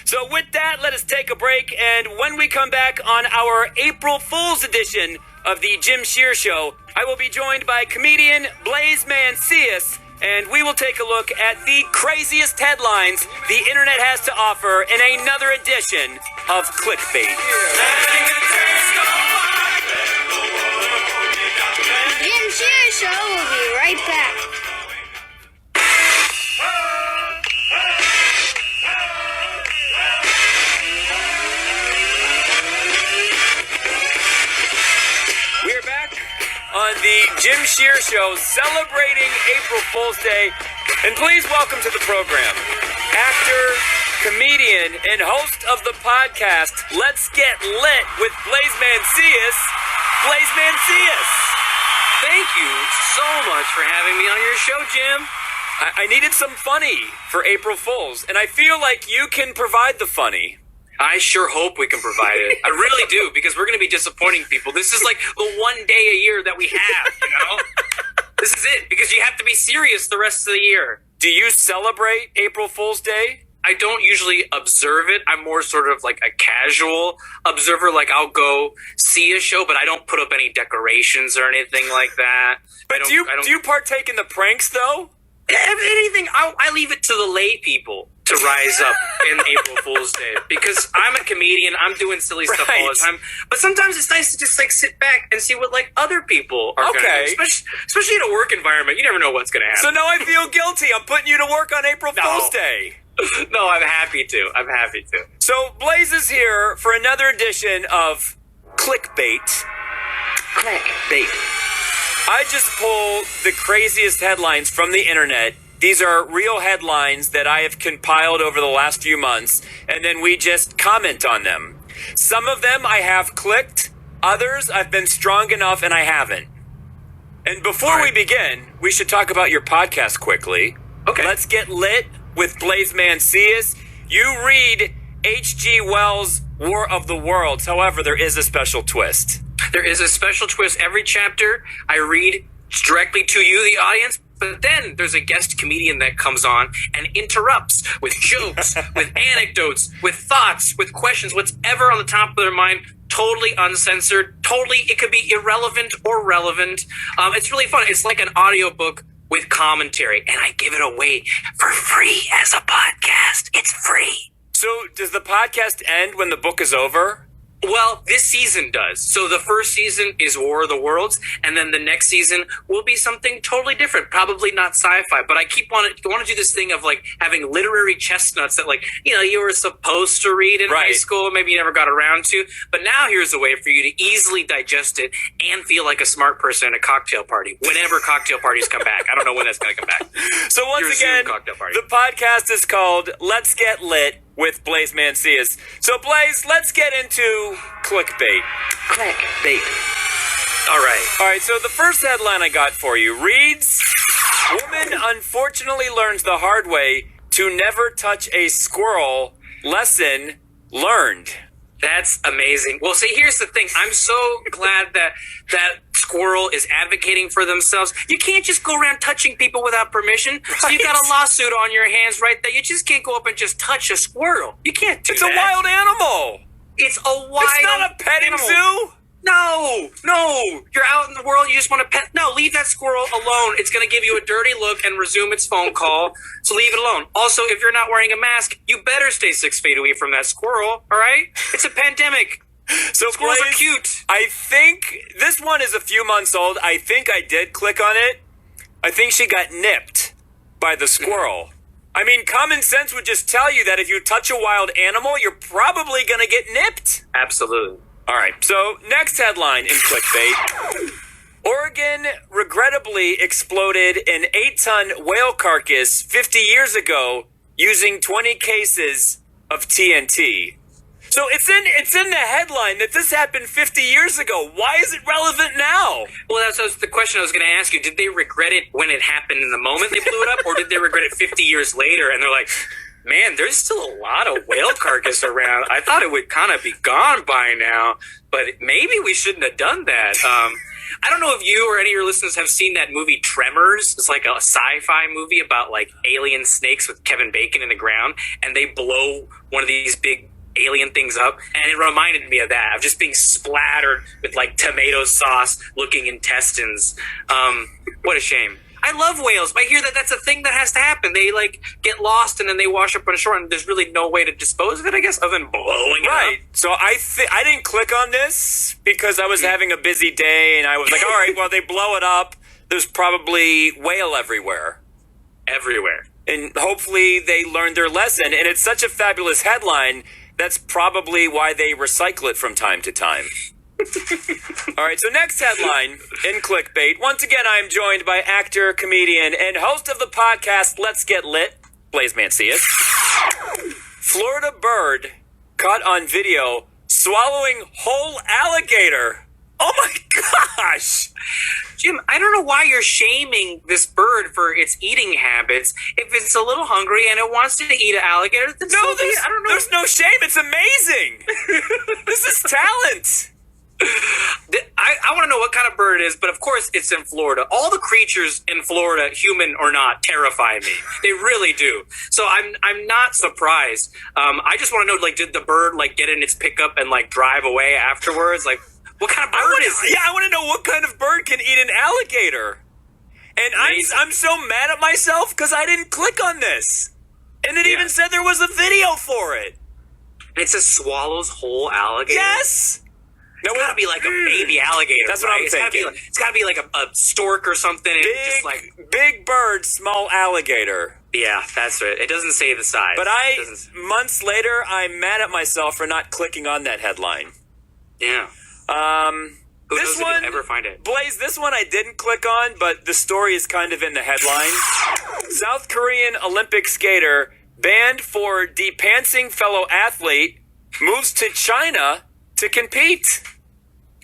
So with that, let us take a break, and when we come back on our April Fool's edition of the Jim Shearer Show, I will be joined by comedian Blaze Mancillas, and we will take a look at the craziest headlines the internet has to offer in another edition of Clickbait. Jim Shearer Show will be right back. We're back on the Jim Shearer Show celebrating April Fool's Day. And please welcome to the program actor, comedian, and host of the podcast Let's Get Lit with Blaze Mancillas, Blaze Mancillas. Thank you so much for having me on your show, Jim. I needed some funny for April Fool's, and I feel like you can provide the funny. I sure hope we can provide it. I really do, because we're going to be disappointing people. This is like the one day a year that we have, you know? This is it, because you have to be serious the rest of the year. Do you celebrate April Fool's Day? I don't usually observe it. I'm more sort of like a casual observer. Like, I'll go see a show, but I don't put up any decorations or anything like that. But do you partake in the pranks, though? If anything, I leave it to the lay people to rise up in April Fool's Day, because I'm a comedian. I'm doing silly stuff all the time. But sometimes it's nice to just like sit back and see what like other people are going to do. Especially in a work environment. You never know what's going to happen. So now I feel guilty. I'm putting you to work on April Fool's Day. No, I'm happy to. So Blaze is here for another edition of Clickbait. Clickbait. I just pull the craziest headlines from the internet. These are real headlines that I have compiled over the last few months, and then we just comment on them. Some of them I have clicked, others I've been strong enough and I haven't. And before we begin, we should talk about your podcast quickly. Okay. Let's Get Lit with Blaze Mancillas. You read H.G. Wells' War of the Worlds. However, there is a special twist. There is a special twist. Every chapter I read directly to you, the audience, but then there's a guest comedian that comes on and interrupts with jokes, with anecdotes, with thoughts, with questions, whatever on the top of their mind, totally uncensored, totally, it could be irrelevant or relevant. It's really fun. It's like an audiobook with commentary, and I give it away for free as a podcast. It's free. So does the podcast end when the book is over? Well, this season does. So the first season is War of the Worlds, and then the next season will be something totally different. Probably not sci-fi, but I want to do this thing of like having literary chestnuts that, like, you know, you were supposed to read in high school, maybe you never got around to. But now here's a way for you to easily digest it and feel like a smart person at a cocktail party. Whenever cocktail parties come back, I don't know when that's going to come back. So once again, the podcast is called Let's Get Lit with Blaze Mancillas. So Blaze, let's get into clickbait. Clickbait. All right, so the first headline I got for you reads, Woman unfortunately learns the hard way to never touch a squirrel. Lesson learned. That's amazing. Well, see, here's the thing. I'm so glad that squirrel is advocating for themselves. You can't just go around touching people without permission. So you got a lawsuit on your hands right there. You just can't go up and just touch a squirrel. You can't do that. It's a wild animal. It's a wild It's not a petting animal. zoo. No. You're out in the world. You just want to pet. No, leave that squirrel alone. It's going to give you a dirty look and resume its phone call. So leave it alone. Also, if you're not wearing a mask, you better stay 6 feet away from that squirrel. All right? It's a pandemic. So squirrels Blaze, are cute. I think this one is a few months old. I think I did click on it. I think she got nipped by the squirrel. I mean, common sense would just tell you that if you touch a wild animal, you're probably going to get nipped. Absolutely. All right, so next headline in clickbait. Oregon regrettably exploded an 8-ton whale carcass 50 years ago using 20 cases of TNT. So it's in the headline that this happened 50 years ago. Why is it relevant now? Well, that's the question I was going to ask you. Did they regret it when it happened in the moment they blew it up, or did they regret it 50 years later and they're like, man, there's still a lot of whale carcass around. I thought it would kind of be gone by now, but maybe we shouldn't have done that. I don't know if you or any of your listeners have seen that movie Tremors. It's like a sci-fi movie about like alien snakes with Kevin Bacon in the ground, and they blow one of these big alien things up, and it reminded me of that, of just being splattered with like tomato sauce looking intestines. What a shame. I love whales, but I hear that that's a thing that has to happen. They like get lost and then they wash up on shore, and there's really no way to dispose of it, I guess, other than blowing it Right. up. So I didn't click on this because I was having a busy day, and I was like, all right, well, they blow it up. There's probably whale everywhere. Everywhere. And hopefully they learned their lesson. And it's such a fabulous headline. That's probably why they recycle it from time to time. All right, so next headline in clickbait. Once again, I am joined by actor, comedian, and host of the podcast Let's Get Lit, Blaze Mancillas. Florida bird caught on video swallowing whole alligator. Oh my gosh! Jim, I don't know why you're shaming this bird for its eating habits. If it's a little hungry and it wants to eat an alligator, then so be it. I don't know. There's no shame. It's amazing. This is talent. I want to know what kind of bird it is, but of course it's in Florida. All the creatures in Florida, human or not, terrify me. They really do. So I'm not surprised. I just want to know, like, did the bird like get in its pickup and like drive away afterwards? Like, what kind of bird is it? Yeah, I want to know what kind of bird can eat an alligator. And I'm so mad at myself because I didn't click on this. And it even said there was a video for it. It says swallows whole alligator. Yes. It's gotta be like a baby alligator. That's what I'm thinking. It's gotta be like a stork or something. Big bird, small alligator. Yeah, that's right. It doesn't say the size. But months later, I'm mad at myself for not clicking on that headline. Yeah. Who knows if you'll ever find it? Blaze, this one I didn't click on, but the story is kind of in the headline. South Korean Olympic skater banned for depantsing fellow athlete moves to China to compete.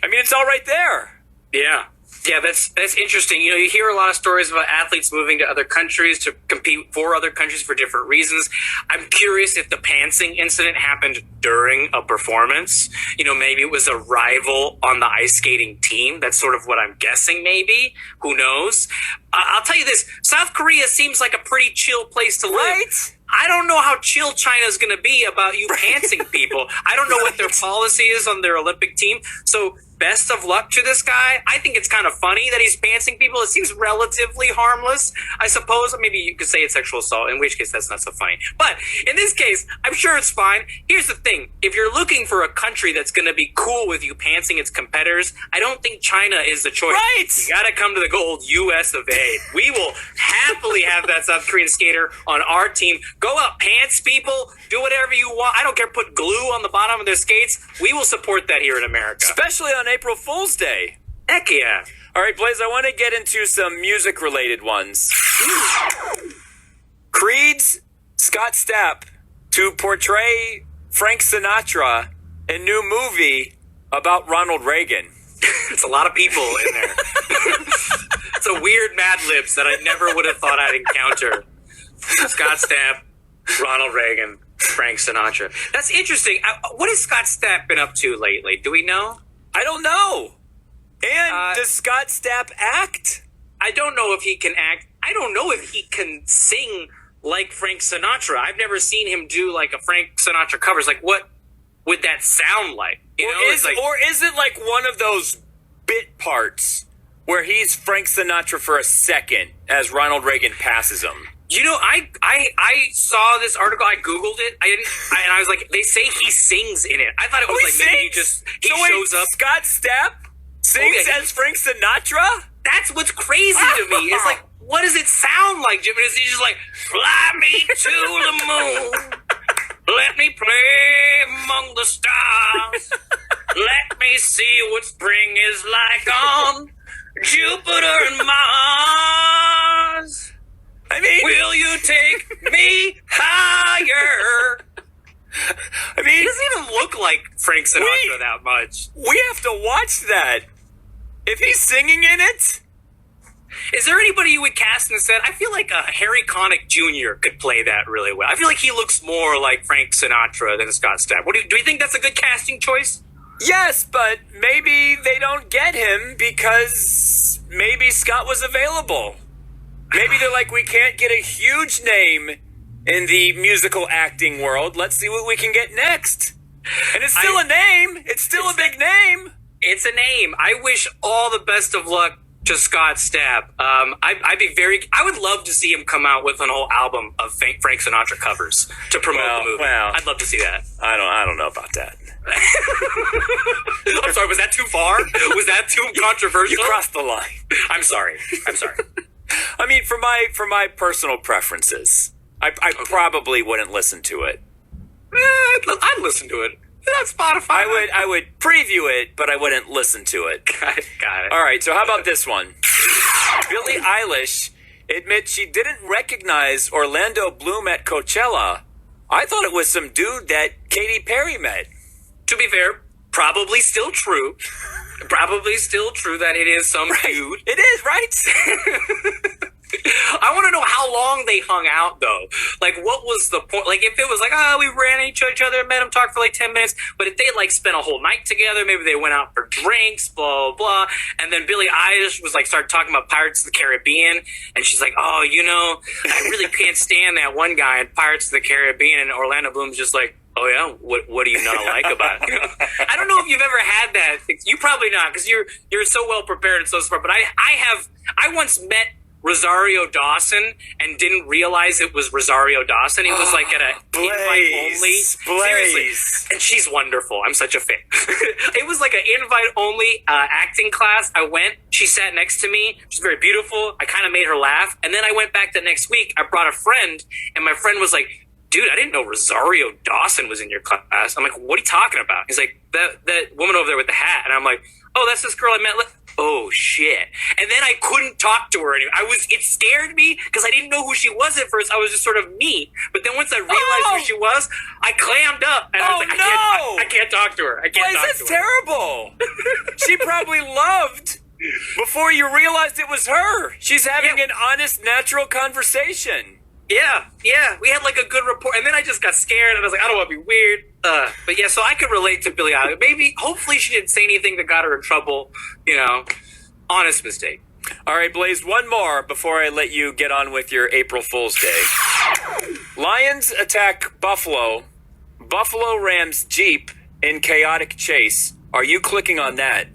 I mean, it's all right there. Yeah. Yeah, that's interesting. You know, you hear a lot of stories about athletes moving to other countries to compete for other countries for different reasons. I'm curious if the pantsing incident happened during a performance. You know, maybe it was a rival on the ice skating team. That's sort of what I'm guessing, maybe. Who knows? I'll tell you this. South Korea seems like a pretty chill place to live. Right? I don't know how chill China's going to be about you pantsing people. I don't know what their policy is on their Olympic team. So best of luck to this guy. I think it's kind of funny that he's pantsing people. It seems relatively harmless, I suppose. Maybe you could say it's sexual assault, in which case that's not so funny. But in this case, I'm sure it's fine. Here's the thing. If you're looking for a country that's going to be cool with you pantsing its competitors, I don't think China is the choice. Right. You got to come to the old U.S. of A. We will happily have that South Korean skater on our team. Go out, pants people, do whatever you want. I don't care, put glue on the bottom of their skates. We will support that here in America. Especially on April Fool's Day. Heck yeah. All right, Blaze, I want to get into some music-related ones. Creed's Scott Stapp to portray Frank Sinatra in new movie about Ronald Reagan. It's a lot of people in there. It's a weird Mad Libs that I never would have thought I'd encounter. Scott Stapp, Ronald Reagan, Frank Sinatra. That's interesting. What has Scott Stapp been up to lately? Do we know? I don't know. And does Scott Stapp act? I don't know if he can act. I don't know if he can sing like Frank Sinatra. I've never seen him do like a Frank Sinatra covers. Like, what would that sound like? You know, or is it like one of those bit parts where he's Frank Sinatra for a second as Ronald Reagan passes him? You know, I saw this article. I Googled it. And I was like, they say he sings in it. I thought it was like maybe he shows up. Scott Stapp sings as Frank Sinatra? That's what's crazy to me. It's like, what does it sound like, Jim? Is he just like, fly me to the moon, let me play among the stars, let me see what spring is like on Jupiter and Mars. I mean, will you take me higher? I mean, he doesn't even look like Frank Sinatra that much. We have to watch that. If he's singing in it, is there anybody you would cast instead? I feel like Harry Connick Jr. could play that really well. I feel like he looks more like Frank Sinatra than Scott Stapp. Do you think that's a good casting choice? Yes, but maybe they don't get him because maybe Scott was available. Maybe they're like, we can't get a huge name in the musical acting world. Let's see what we can get next. And it's still a name. It's still a big name. It's a name. I wish all the best of luck to Scott Stapp. I would love to see him come out with an whole album of Frank Sinatra covers to promote the movie. Well, I'd love to see that. I don't know about that. I'm sorry, was that too far? Was that too controversial? You crossed the line. I'm sorry. I mean, for my personal preferences, I probably wouldn't listen to it. I'd listen to it. That's Spotify. I would preview it, but I wouldn't listen to it. Got it. All right, so how about this one? Billie Eilish admits she didn't recognize Orlando Bloom at Coachella. I thought it was some dude that Katy Perry met. To be fair, probably still true. Probably still true that it is some dude. It is, right? I want to know how long they hung out, though. Like, what was the point? Like, if it was like, we ran into each other, met them, talked for like 10 minutes, but if they like spent a whole night together, maybe they went out for drinks, blah, blah, blah, and then Billie Eilish was like, started talking about Pirates of the Caribbean, and she's like, I really can't stand that one guy in Pirates of the Caribbean, and Orlando Bloom's just like, oh yeah, what do you not like about it? I don't know if you've ever had that. You probably not, because you're so well prepared and so smart, but I once met Rosario Dawson and didn't realize it was Rosario Dawson. He was like at a invite only. Seriously. And she's wonderful. I'm such a fan. It was like an invite only acting class. I went. She sat next to me. She's very beautiful. I kind of made her laugh. And then I went back the next week. I brought a friend, and my friend was like, dude, I didn't know Rosario Dawson was in your class. I'm like, what are you talking about? He's like, that woman over there with the hat. And I'm like, oh, that's this girl I met. Oh, shit. And then I couldn't talk to her anymore. It scared me because I didn't know who she was at first. I was just sort of me. But then once I realized who she was, I clammed up. And I was like, I can't talk to her. I can't talk to her. That's terrible. She probably loved before you realized it was her. She's having an honest, natural conversation. Yeah. We had like a good rapport. And then I just got scared and I was like, I don't want to be weird. But yeah, so I could relate to Billie Eilish. Hopefully she didn't say anything that got her in trouble. Honest mistake. All right, Blaze, one more before I let you get on with your April Fool's Day. Lions attack Buffalo. Buffalo rams Jeep in chaotic chase. Are you clicking on that?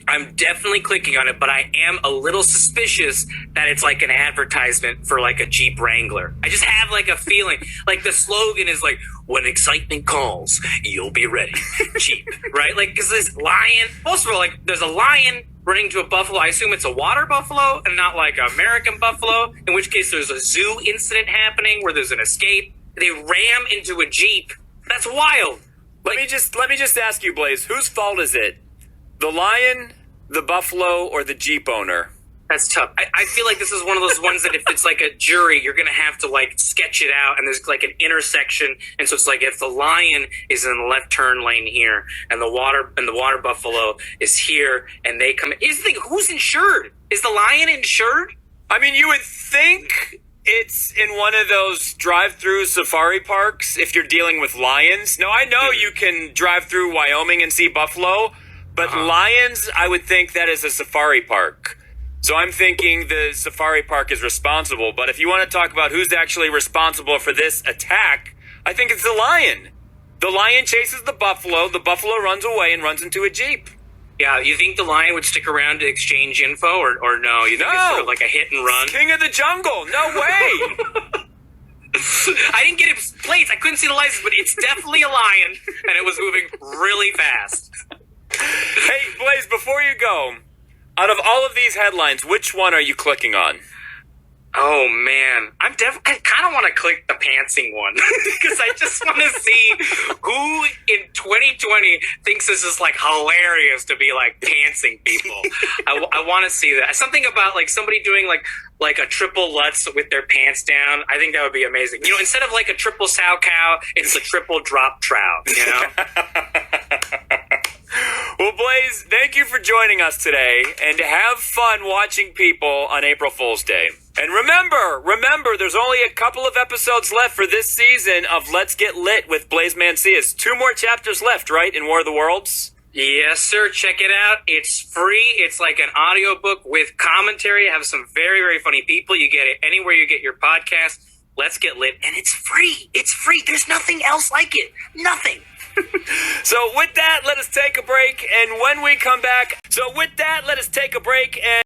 I'm definitely clicking on it, but I am a little suspicious that it's like an advertisement for like a Jeep Wrangler. I just have like a feeling, like the slogan is like, when excitement calls, you'll be ready. Jeep, right? Like, because this lion, most of all, like there's a lion running to a buffalo. I assume it's a water buffalo and not like an American buffalo, in which case there's a zoo incident happening where there's an escape. They ram into a Jeep. That's wild. Let me just ask you, Blaze, whose fault is it? The lion, the buffalo, or the Jeep owner? That's tough. I feel like this is one of those ones that if it's like a jury, you're going to have to like sketch it out. And there's like an intersection. And so it's like if the lion is in the left turn lane here and the water buffalo is here and they come in. Here's the thing. Who's insured? Is the lion insured? I mean, you would think it's in one of those drive-through safari parks if you're dealing with lions. Now, I know you can drive through Wyoming and see buffalo, but lions, I would think that is a safari park. So I'm thinking the safari park is responsible. But if you want to talk about who's actually responsible for this attack, I think it's the lion. The lion chases the buffalo runs away and runs into a Jeep. Yeah, you think the lion would stick around to exchange info or no? You think it's sort of like a hit and run? King of the jungle. No way. I didn't get his plates. I couldn't see the license, but it's definitely a lion, and it was moving really fast. Hey, Blaze, before you go, out of all of these headlines, which one are you clicking on? Oh, man. I kind of want to click the pantsing one because I just want to see who in 2020 thinks this is like hilarious to be like pantsing people. I want to see that. Something about like somebody doing like a triple Lutz with their pants down. I think that would be amazing. Instead of like a triple sow cow, it's a triple drop trout, Well, Blaze, thank you for joining us today, and have fun watching people on April Fool's Day. And remember, there's only a couple of episodes left for this season of Let's Get Lit with Blaze Mancillas. 2 more chapters left, right, in War of the Worlds? Yes, sir. Check it out. It's free. It's like an audiobook with commentary. I have some very, very funny people. You get it anywhere you get your podcast. Let's Get Lit. And it's free. It's free. There's nothing else like it. Nothing. So with that, let us take a break. And when we come back,